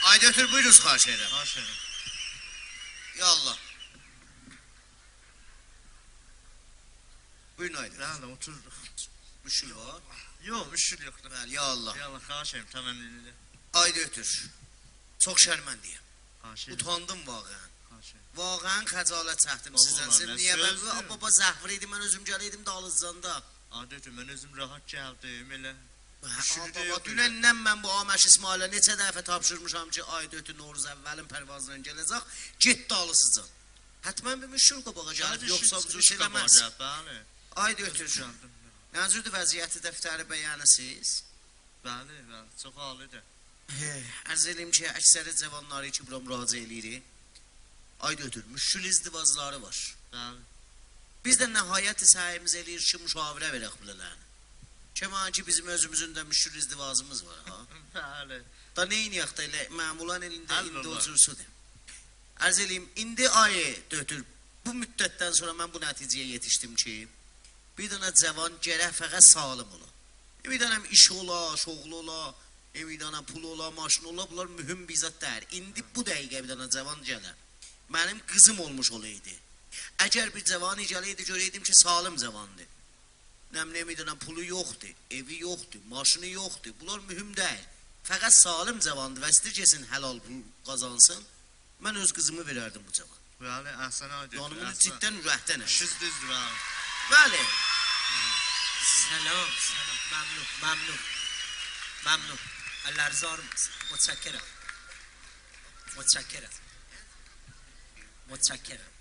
Ay götür buyuruz xahiş edirəm. Xahiş edirəm. Ya Allah. Buyurun Aydın. Bəli, otururuq. Müşkül var. Yox, müşkül yoxdur. Bəli, ya Allah. Ya Allah, xahiş edirəm, təmənnilidir. Ay götür. Çox şərməndiyəm. Xahiş edirəm. Utandım vaqəən. Xahiş edirəm. Vaqəən xəcalət çəkdim Baba, sizdən. Siz nə niyə sözdür? mən baba zəhvir idi, mən özüm gələydim Dağlıcanda. Adətən mən özüm rahat gəldim, elə. Baba, dünəndən mən bu Aməş İsmailə neçə dəfə tapşırmışam ki, ay dötü Noruz əvvəlin pərvazından gələcək, get Dağlıcıcan. Hətmən bir müşkül qabağa gəlib, yoxsa bu cür eləməz. Bəli. Ay dötür. Nə cürdür vəziyyəti dəftəri bəyənəsiz? Bəli, bəli, çox alidir. Ərz eləyim ki, əksəri cavanları ki, bura müraciə eləyirik. Ay dötür, müşkül izdivacları var. Bəli. Biz də nəhayət səhiyimiz eləyir ki, müşavirə verək bilələrini. Kəman ki, bizim özümüzün də müşkül izdivacımız var, ha? Bəli. Da neyin yaxda elə, məmulan elində Həll indi o olar. cürsudur. Ərz eləyim, indi ayı dötür, bu müddətdən sonra mən bu nəticəyə yetişdim ki, bir dənə cavan gərək fəqət sağlam ola. Bir dənə iş ola, şoğlu ola, bir dənə pul ola, maşın ola, bunlar mühüm bizat dəyər. İndi bu dəqiqə bir dənə cavan gələr. Mənim qızım olmuş olaydı. Əgər bir cavan gələydi, görəydim ki, salim cavandır. Nəmli bir dənə pulu yoxdur, evi yoxdur, maşını yoxdur. Bunlar mühüm deyil. Fəqət salim cavandır və istir kesin həlal pul qazansın. Mən öz qızımı verərdim bu cavan. Bəli, əhsən aydın. Yəni bunu ciddən ürəkdən eşit. Şiz düzdür, bəli. Bəli. سلام سلام ممنون ممنون ممنون الارزار متشکرم متشکرم متشکرم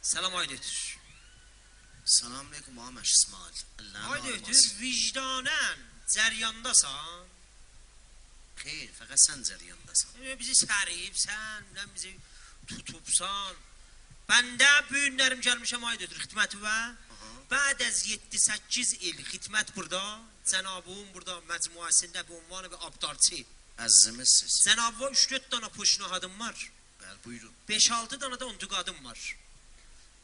سلام آقای دکتر Salam aleykum Aməş İsmail. آقای دکتر vicdanen cəryandasan Xeyr, fəqət sən cəryandasan. bizi səriyibsən bizi tutubsan bəndə bu günlərim gəlmişəm ay dötür xidməti və بعد از 7-8 il xidmət burada cənabım burada məcmuəsində bu ünvanı bir abdarçı Əzizimizsiz. cənabıma 3-4 dana poşnahadım var Bəli, buyurun. 5-6 dana da ontuqadım var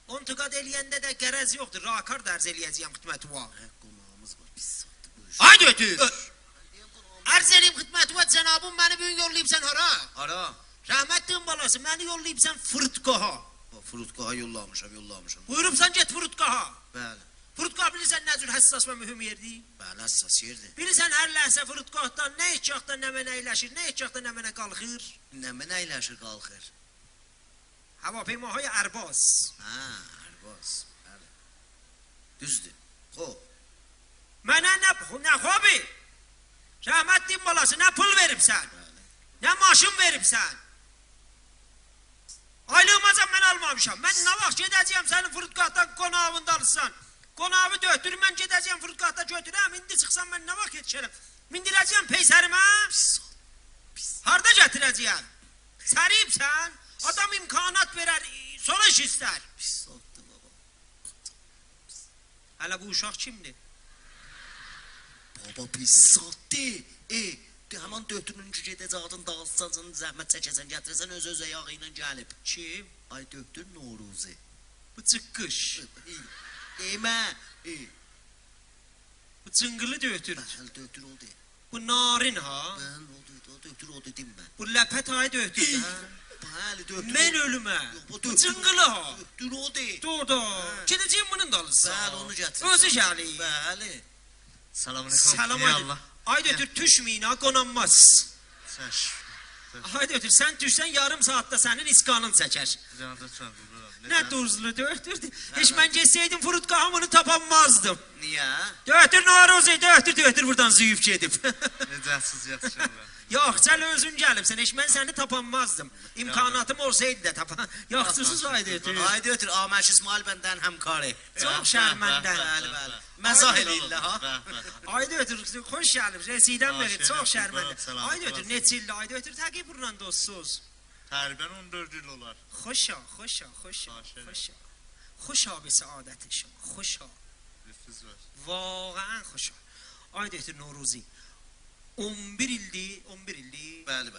ontuqad eləyəndə də qərəz yoxdur rakar dərz eləyəcəyəm xidməti var Qonağımız var, pis saatdır. Buyur. ay dötür ərz eləyim xidməti var cənabım məni bugün yollayıbsən hara Ara. rəhmətliyin balası məni yollayıbsən fırtqaha Furutqaha yollamışam. buyurubsan get fırtqaha Bəli. fırtqaha bilirsən nə cür həssas və mühüm yerdir Bəli, həssas yerdir. bilirsən hər ləhsə fırtqahdan nə içaqdan nə mənə əyləşir nə içaqdan nə mənə qalxır Nə mənə əyləşir qalxır. havaپیماهای ارباز Ərbaz. Bəli. Düzdür. Xoş. mənə nə xobi rəhmətliyin balası nə pul veribsən Bəli. nə maşın veribsən aylığımacan mən almamışam mən nə vaxt gedəcəyəm sənin fırtqahdan qonağında alırsan qonağı dötürüm mən gedəcəyəm fırtqahda götürəm indi çıxsam mən nə vaxt yetişərəm mindirəcəyəm peysərimə harda gətirəcəyəm səriyibsən adam imkanat verər sonra iş istər Pis saatdır baba. hələ bu uşaq kimdir Baba pis saatdır. De həman dötürünün gedəcəyin dağılsacını zəhmət çəkəsən, gətirəsən öz ayağı ilə gəlib. kim Ay döktür Noruzi. bu çıqqış Demə. bu cıngılı dötür Bəli, döktür oldu. bu narin ha Bəli, oldu, döktür oldu demə. bu ləpət ayı dötür ha Bəli, döktür. mən ölümə Bu bu cıngılı ha Döktür oldu. Dodo gedəcəyim bunun da alırsan Bəli, onu gətir. özü gəlir Bəli. Salam aleykum. Salam Ya aleyküm. Allah. Ay dötür düşməyin ha qonanmaz. Səş. Ay dötür sən düşsən yarım saatda sənin iskanın çəkər. Cənabda çağır. Nə duzlu dötürdü. Heç mən geçsəydim fırtqahımını tapanmazdım. Niyə? Dötür narozi dötür buradan züyüb gedib. Necəsiz yaxşılar. Yox sən özün gəlibsən. Heç mən səni tapanmazdım. İmkanatım olsaydı da tapan. Yaxşısız ay dötür. Ay dötür Aməş İsmail bəndən həmkarı. Çox şərməndə. Bəli. Məzah eləyirlər ha. Ay dötür xoş gəlib. Rəsidən beri çox Selam, şərməndə. selam, Ay dötür selam. neçə ildir ay dötür təqib buradan dostsuz. Təqribən 14 il olar. خوشا باشه. خوشا به سعادت شما خوشا Nüfuz var. واقعا خوشا آی دکتر نوروزی 11 ildi Bəli.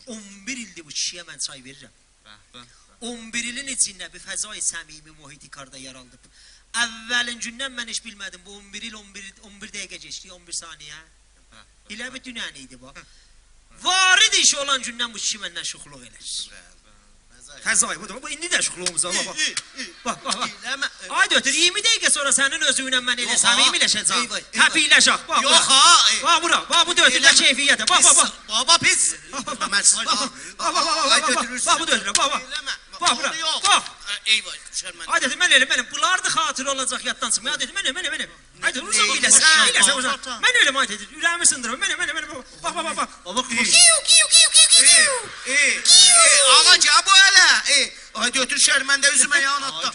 11 ildi bu kişiyə mən çay verirəm Bəh. 11 ilin içində bir fəzai səmimi mühiti karda yer aldı əvvəlin gündən mən heç bilmədim bu 11 il 11 dəqiqə keçdi 11 saniyə elə bir dünən idi bu varid işi olan gündən bu kişi məndən şuxluq elər. Fəzay budur. Bu indi də şuxluğumuz var. Bax, bax. Eləmə. Ay dötür 20 dəqiqə sonra sənin özüylə mən elə səmimiləşəcəm. Həpiyləşək. Bax. Yox ha. Bax bura. Bax bu dötürdə keyfiyyətə. Bax, bax, bax. Baba pis. Ay götürürsün. Bax bu dötürə. Bax, bax. Eləmə. Bax bura. Yox. Bax. Eyvah, şərmən. Ay dedim mən elə mənim. Bunlar da xatir olacaq yaddan çıxmaya. Ay dedim mən. Ay dedim uzaq iləsən. Mən ölüm ay dedim. Ürəyimi sındırım. Mən. Bax. Baba koş. Ağa gəl bu elə. Ay götür şərməndə üzümə yan atda.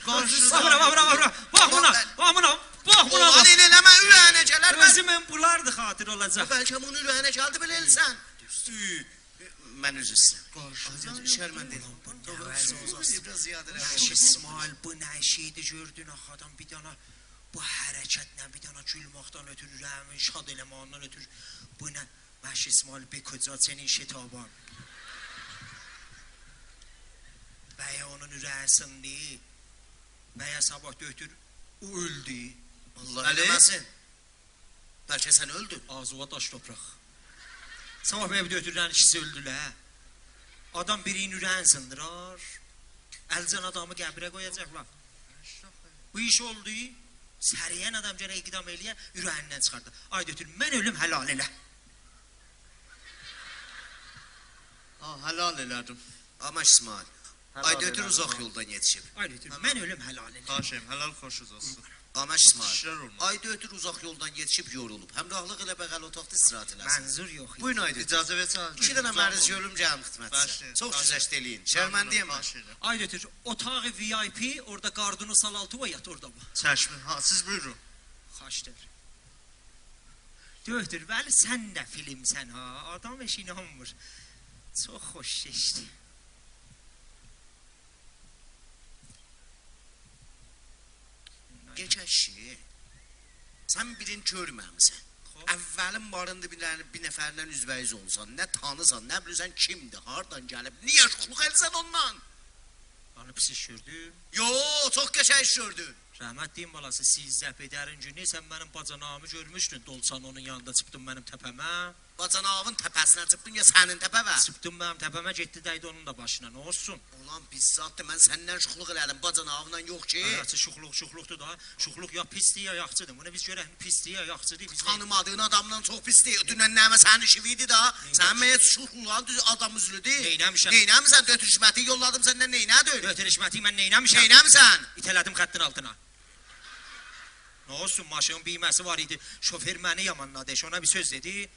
Bax buna. Bax buna. Olan eləmə ürəyinə gələr. Özümün bunlar da xatir olacaq. Bəlkə bunun ürəyinə gəldi belə elsən. Mən üzr istəyirəm. Şərməndə elə. Biraz ziyadə elə. İsmail bu nə şeydi gördün axadan bir dana bu hərəkətlə bir dana gülməkdən ötür ürəyimin şad eləmağından ötür bu nə Məş İsmail be kocca senin şetaban bəyə onun ürəyisindi bəyə sabah dötür o öldü Allah eləməsin. Bəlkə sən öldün. Ağzıva daş topraq sabah bəyə bir dötürlərin ikisi öldülər adam birinin ürəyin sındırar əlcan adamı qəbrə qoyacaqlar bu iş oldu səriyən adam gərək iqdam eləyə ürəyindən çıxardı ay dötür mən ölüm helal elə Helal elədim. Amma İsmail. Ay götür uzaq yoldan yetişib. ay dötür mən ölüm helal elə Xaşım, helal xoşuz olsun. Amma İşlər İsmail. olmaz. Ay götür uzaq yoldan yetişib yorulub. Həmrahlıq elə bəqəl otaqda istirahət eləsin. mənzur yox idi Buyurun ay götür. İcazə versən. 2 dənə məruz görüm gəlim xidmətçi. Başlayın. Çox güzəşt eləyin. Şərməndiyəm mən. ay dötür otağı VIP orada gardını salaltı və yat orada bu Çəşmin. Ha, siz buyurun. xaşdır dötür bəli sən də filmsən ha adam heç inanmır çox xoş keçdi Geçən şey. Sən birini görməmisən. Əvvəlin barında bir nəfərlə üzbəyiz olsan, nə tanısan, nə bilirsən kimdir, hardan gəlib, niyə şuxluq elsən ondan? Onu pis iş gördüm. Yo, çox qəşəng iş gördün. Rəhmət deyim balası, siz zəb edərin günü sən mənim bacanağımı görmüşdün, dolsan onun yanında çıpdın mənim təpəmə. Bacanağın təpəsinə çıpdın ya sənin təpəvə? Çıpdın mənim təpəmə, getdi dəydi onun da başına, nə olsun? Ulan pis zatdır, mən səndən şuxluq elədim, bacanağımla yox ki. Hayatı şuxluqdur da, şuxluq ya pisdir ya yaxçıdır, bunu biz görək pisdir ya yaxçıdır. Tanımadığın adamdan çox pisdir, dünən nəmə sənin işiviydi da, sən mənə şuxluqlan adam üzlüdür. Neynəmişəm? Neynəmişsən, götürüşməti yolladım səndən neynədin? Götürüşməti mən neynəmişəm? Neynəmişsən? İtələdim xəttin altına. Nə olsun, maşının biyməsi var idi, şofer məni yamanladı, ona bir söz dedi.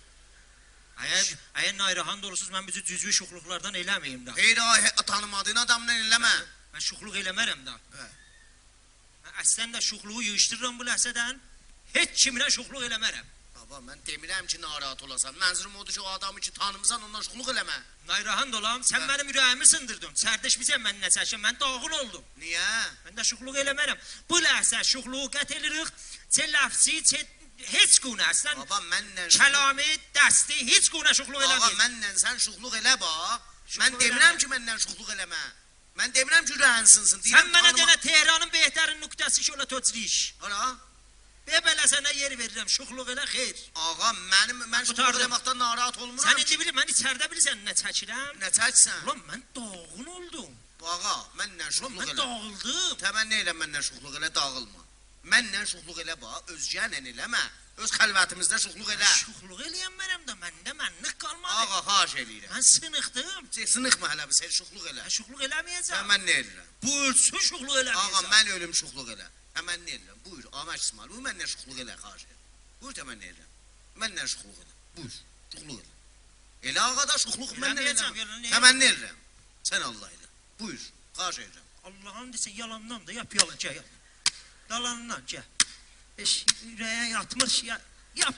Əgər nayrahan dolusuz, mən bizi cüzvi şuxluqlardan eləməyim da. Hayır, tanımadığın adamla eləmə. Mən şuxluq eləmərəm da. Mən əslən də şuxluğu yığışdırıram bu ləhsədən, heç kimlə şuxluq eləmərəm. Baba, mən demirəm ki, narahat olasan. Mənzirim odur ki, o adamı ki, tanımısan, ondan şuxluq eləmə. Nayrahan dolam, sən mənim ürəyimi sındırdın. Sərdəşmizəm mənlə çəşin, mən dağıl oldum. Niyə? Mən də şuxluq eləmərəm. Bu ləhsə şuxluğu qət edirik, çə ləfsi, çə heç quna əslən. Baba, mənlə Kəlami, dəsti, heç quna şuxluq Baba, eləməyim. mənlə sən şuxluq elə bax. Mən demirəm ki, mənlə şuxluq eləmə. Mən demirəm ki, ürəyin sınsın. Sən mənə denə Tehranın behərin nöqtəsi ki, ola tocliş. Hala? Belə sənə yer verirəm, şuxluq elə xeyr. Ağa, mən şuxluq eləməkdən narahat olmuram. Sən indi bilir, mən içərdə bilirsən nə çəkirəm? Nə çəksən? Ulan mən dağın oldum. Ağa, mənlə şuxluq Mən elə. dağıldım. Təmənni elə mənlə şuxluq elə, dağılma. Mənlə şuxluq elə bax, özgənlə eləmə. Öz xəlvətimizdə şuxluq elə. Şuxluq eləyənmərəm də, məndə mənlik qalmadı. Ağa, xaş eləyirəm. Mən sınıqdım. Sınıqma hələ bir, sən şuxluq elə. Mən şuxluq eləməyəcəm. Təmənni eləyirəm. Bu ölçü şuxluq eləməyəcəm. Ağa, mən ölüm şuxluq elə. Təmənni eləyirəm. Buyur, Ahmet İsmail, bu mənlə şuxluq elə, xaş elə. Buyur, təmənni eləyirəm. Mənlə şuxluq elə. Buyur, şuxluq elə. Elə ağa da şuxluq mənlə Eləməyəcəm, elə. yəni, Təmənni eləyirəm. Sən Allah elə. Buyur, xaş eləyirəm. Allah'ın desə yalandan da yap yalan gəl. Yalandan gəl. Ürəyə yatmış ya. Yap.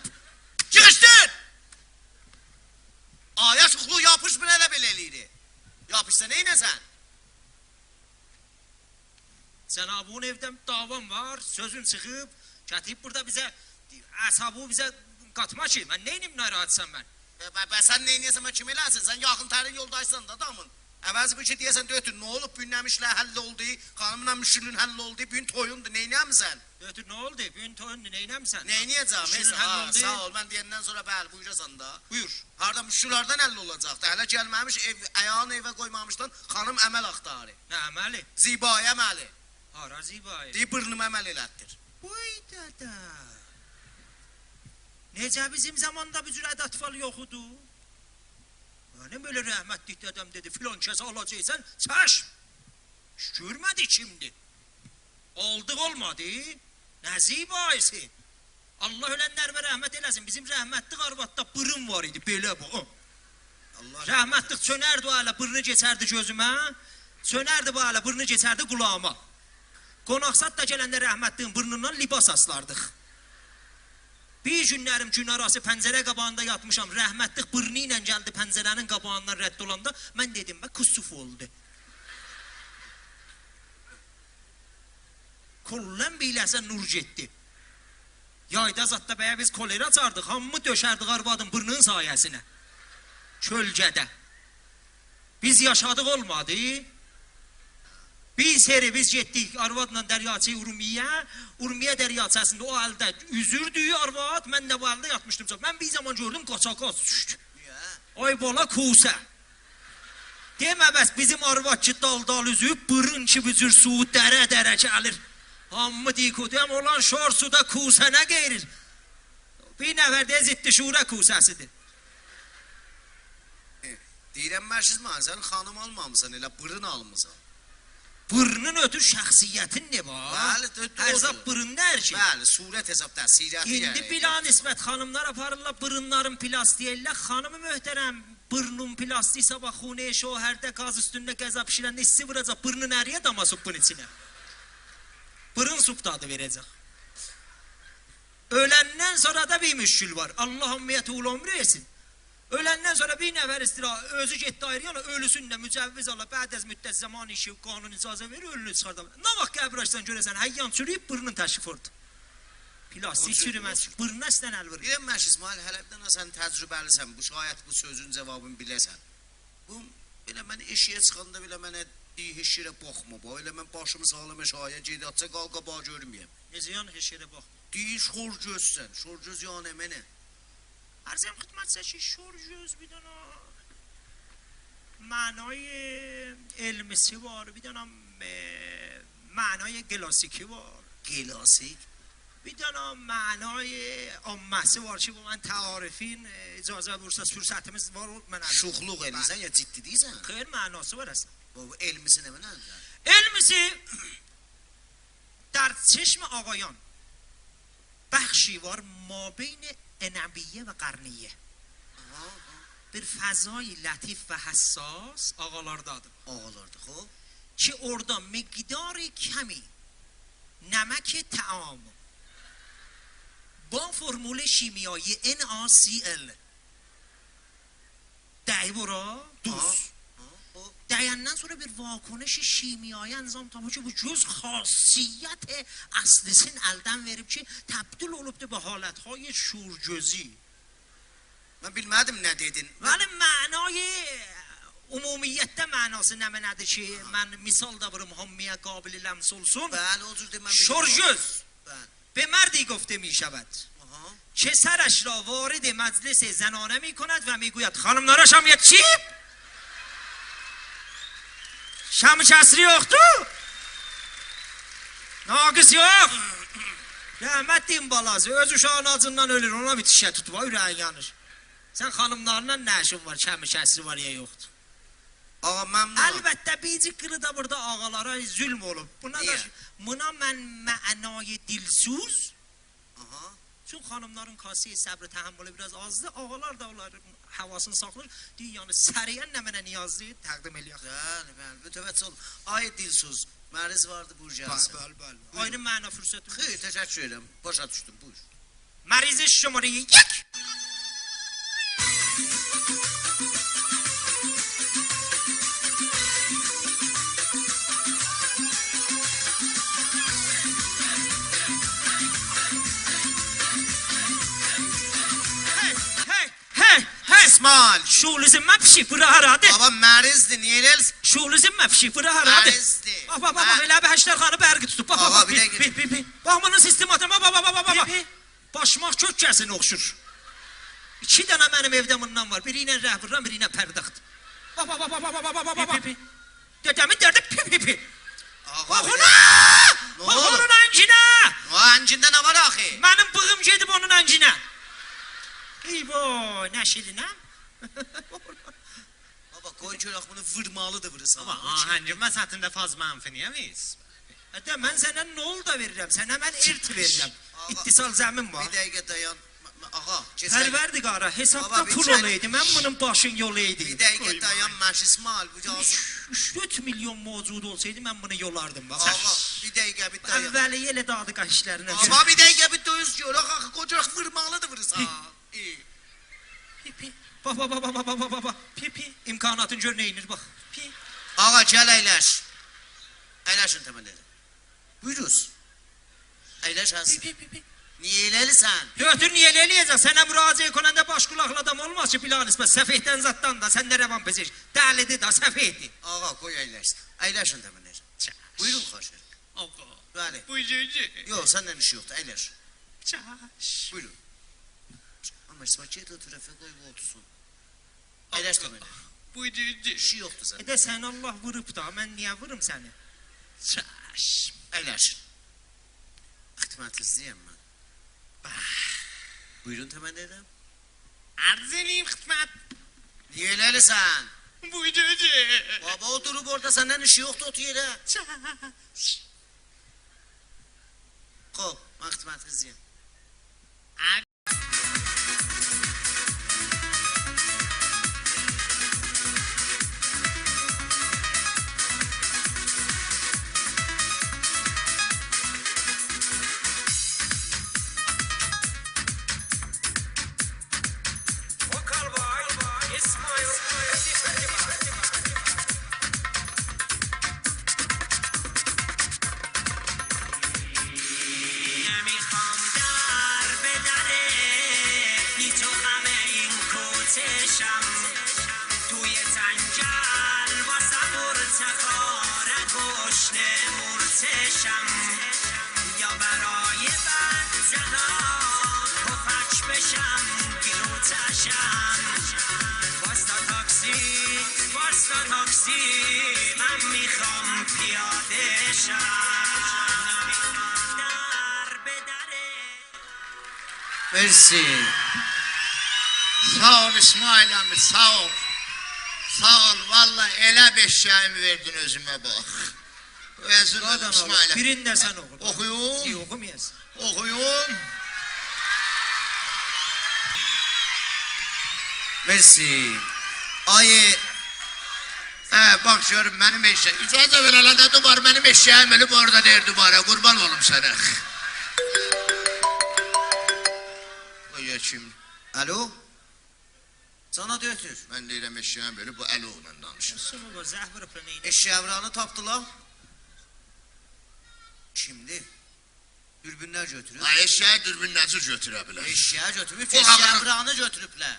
Çıxışdır! Aya şuxluq yapışmır elə belə eləyir. Yapışsa neynəsən? Cənabın evdən davam var, sözün çıxıb, gətib burada bizə, əsabı bizə qatma ki, mən neynim narahatsan mən? Sən neynəyəsən, mən kim eləsin? Sən yaxın tərin yoldaysan da damın. Əvəzi bu ki deyəsən dötür, nə olub, bu gün nəmişlə həll oldu, xanımla müşürlün həll oldu, bu gün toyundur, neynəmsən? Dötür, ne oldu? Bugün toyundu, neynəmsən? Neynəyəcəm? Müşürlün Neysə, həll ha, oldu. sağ ol, mən deyəndən sonra bəli, buyurasan da. Buyur. Harada müşürlərdən həll olacaqdı, hələ gəlməmiş, ayağını evə qoymamışdan xanım əməl axtarı. Ne əməli? Zibaya əməli. Hara zibayı. Deyib burnum əməl elətdir. Boy dada. Necə bizim zamanda bir cür ədat yoxudu? Yani böyle rahmetlik dedem dedi filan kez alacaksan çaşm. Görmedi şimdi. Aldık olmadı. Nezih bahisi. Allah ölenler ve rahmet eylesin. Bizim rahmetlik arvatta bırın var idi. Böyle bu. Rahmetlik sönerdi o hala bırını geçerdi gözüme. Sönerdi bu hala bırını geçerdi kulağıma. Konaksat da gelende rahmetliğin bırnından libas aslardık. Bir günlərim gün arası pəncərə qabağında yatmışam. Rəhmətlik bırnı ilə gəldi pəncərənin qabağından rədd olanda mən dedim bə kusuf oldu. Kollan biləsə nur getdi. Yayda zatda bəyə biz kolera çardıq. Hamımı döşərdik arvadın bırnının sayəsinə. Kölgədə. Biz yaşadıq olmadı. Bir seri biz getdik arvadla dəryaçı Urmiyə dəryaçəsində o əldə üzürdü arvad, mən də bu əldə yatmışdım. Mən bir zaman gördüm qaçaqaç düşdü. Ay bala kusə. Demə bəs bizim arvad ki dal üzüb, bırın ki bücür su dərə gəlir. Hamı dikudəm olan şor suda kusə nə qeyrir? Bir nəfər də ziddi şura kusəsidir. Deyirəm Mərşiz mən, sən xanım almamısan, elə bırın almısan. Bırnın ötür şəxsiyyətin ne var? Bəli, Hesab bırında hər şey. Bəli, surət hesabda, sirəti İndi bila nisbət xanımlar aparırlar bırınların plastiyellə. Xanımı möhtərəm bırnın plastiği sabah xuneye şohərdə qaz üstündə qəza pişirəndə hissi vuracaq. Bırnın əriyə dama supun içinə. Bırın sup tadı verəcək. Öləndən sonra da bir müşkül var. Allah hammiyyəti ulan versin. Öləndən sonra bir nəfər istira, özü getdi ayrı yana, ölüsünlə mücəvviz ala, bəd əz müddət zaman işi, qanun icazə verir, ölünü çıxarda. Nə vaxt qəbir açsan görəsən, həyyan çürüyüb, bırnın təşrif oldu. Plastik çürüməz, bırnına istən əl vurur. Biləm Mərşiz, hələ bir dənə sən təcrübəlisən, bu şayət bu sözün cavabını biləsən. Bu, belə mən eşiyə çıxanda belə mənə heç yerə baxma, elə mən başımı sağlam eşaya gedətsə qalqa bağ görməyəm. Necə yan heç yerə baxma? Deyir, şor gözsən, şor göz yan əmənə. Arzım xidmətsə ki, şor göz bir dana معنای علمسی var, bir dana معنای کلاسیکی var. Klasik. Bir dana معنای عامسی var ki, bu mən تعارفین icazə buyursa fürsətimiz var. Şuxluq eləyirsən ya ciddi deyirsən? Xeyr, mənası var əslən. Bu elmisi nə mənə? علمسی در چشم آقایان بخشی var ما بین انبیه و قرنیه. Bir fazای لطیف و حساس آقاlardadır. Ağalardı, xob. Ki orada مقدار کمی نمک طعام با فرمول شیمیایی NaCl دهی برا دوست دهیندن sonra bir vakuneş şimiyayı enzam tabi ki bu cüz xasiyyət aslisin əldən verib ki təbdil olubdur bu halətهای şurgözü. Mən bilmədim nə dedin. Vəli mənayı umumiyyətdə mənası nədir ki mən misal da vurum hammiyə qabili ləms olsun. Bəli, o cür deməm. شرجز Bəli. به مردی گفته می شود که سرش را وارد مجلس زنانه می کند و می گوید خانمlarا شام یک چیپ şam kəsri yoxdur. Naqis yox. Rəhmət din balası öz uşağın acından ölür, ona bitişə tutma, ürəyin yanır. Sən xanımlarla nə işin var, kəmi kəsri var ya yoxdur. Ağa məmnunam. Əlbəttə bici qırı da burada ağalara zülm olub. Buna mən mənayı dilsuz. Çünkü hanımların kasiye sabrı təhammülü biraz azdır. Ağalar da onların havasını saxlayır. Deyir, yəni səriyən nə mənə niyazlı təqdim eləyək. Bəli, mütəvəccə olun. Ay dilsuz, məriz vardı burcası. Bəli. Aynı məna fürsəti. Xeyr, təşəkkür edirəm. Başa düşdüm, buyur. Məriz şumara 1. İsmail, Şulizm pişik bura haradı. Baba mərizdir, niyə eləlisən? Şulizm pişik bura haradı. Mərizdir. Bak elə bir Həştərxanı bərqi tutub. Bak Ağa, bak bir dəqiqə. Bak bunun sistematına bak. Başmaq kök kəsin oxşur. 2 dənə mənim evdə bundan var. Biri ilə rəhbirdən, biri ilə pərdəxtdir. Bak. Dedəmin dərdi. Ağa, Bak bir ona! dəqiqə. Nə Bak olub? onun əncina! O əncində nə var axı? Mənim bığım gedib onun əncina. Ey boy, nə şirinəm? Baba, qoy görək bunu vurmalıdır vurursan. Ama ahəngimə sətində faz mənfi niyə miyiz? Hətta mən sənə nol da verirəm, sənə mən irt verirəm. Ağa, İttisal zəmin var. Bir dəqiqə dayan. Ağa, keçək. Pərverdigara, hesabda Baba, bir pul çay- olaydı, mən bunun başın yolu idi. Bir dəqiqə dayan, Məş İsmail, bu yazıq. 3-4 milyon mövcud olsaydı mən bunu yolardım. Bax. Ağa, bir dəqiqə bir dayan. Əvvəli elə dadı qaşlarına. Ama bir dəqiqə bir döyüz görək axı, qocaq vurmalıdır vurursan. Pipi. Bak. Pipi. İmkanatın gör neyinir bak. Pi. Ağa, gəl əyləş. Əyləşin təməlləri. Buyuruz. Əyləş az. Pipi. Niyə eləlisən? Götür niye eləyəcək? Sənə müraciə konanda baş qulaqlı adam olmaz ki, bilan ismət. Səfehdən zatdan da, sən də rəvan peziş. Dəlidir da, səfehdir. Ağa, qoy əyləşsin. Əyləşin təməlləri. Buyurun, xoş verin. Ağa. Bəli. Buyurucu. Yox, səndən işi yoxdur, əyləş. Çaş. Buyurun. Ama İsmail get o tərəfə qoy bu otursun. Əyləş təməlləri. Buyurucu. İşi yoxdur sənin. Edə sən Allah vurub da, mən niyə vurum səni? Çaş. Əyləşin. Xidmətinizliyəm mən. Buyurun təməlləri. Arz edeyim xidmət. Niyə eləlisən? Buyurucu. Baba oturup orada senden işi yoktu otur yere. Çaş. Qol, mən xidmətinizliyəm. نمیخوام در به دره بی تو غم این کوچشم توی جنگل واسه مرتخار گشنه مرتشم یا برای بدزنا پفک بشم گروتشم واستا تاکسی من میخوام پیاده شم Mersi. Sağ ol İsmail əmi, sağ ol. Sağ ol, valla elə beşəyimi verdin özümə bax. Özün Qadan İsmail əmi. Birini də sən oxu. Oxuyum, Niyə oxumayasın? oxuyum. Mersi. Ayı. Bax görüm mənim eşək. İcazə ver eləndə dubar, mənim eşəyim ölüb orada deyir dubara, qurban olum sənə. Qoya kim? Alo. Sana da ötür. Mən deyirəm eşəyim ölüb, bu əli oğlan danışır. Sunu bu zəhvır neydi? Eşyavranı tapdılar. Şimdi. Dürbünler götürüp. Ay eşəyi dürbünləci götürə bilər. Eşya götürüp O havada- eşyavranı götürüpler.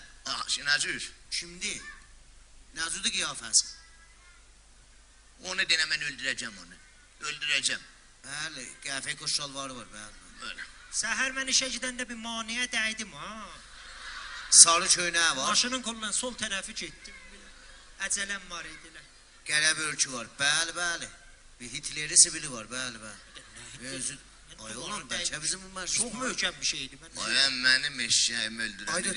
Sinəcür. Şimdi. Nazudu kıyafəsi. Onu denə mən öldürəcəm onu. Öldürəcəm. Bəli, qəfə koşalvarı var bəli. Böyle. Səhər mən işə gedəndə bir maniyə dəydim ha. Sarı köynəyi var. Maşının kolundan sol tərəfi getdim. Əcələm var idilər. Qələb ölçü var. Bəli, bəli. Bir Hitleri sivili var. Bəli, bəli. Özü. Ay oğlum bəlkə bizim bu Çox möhkəm bir şeydi. Mən Bayan mənim eşəyimi öldürən. Haydi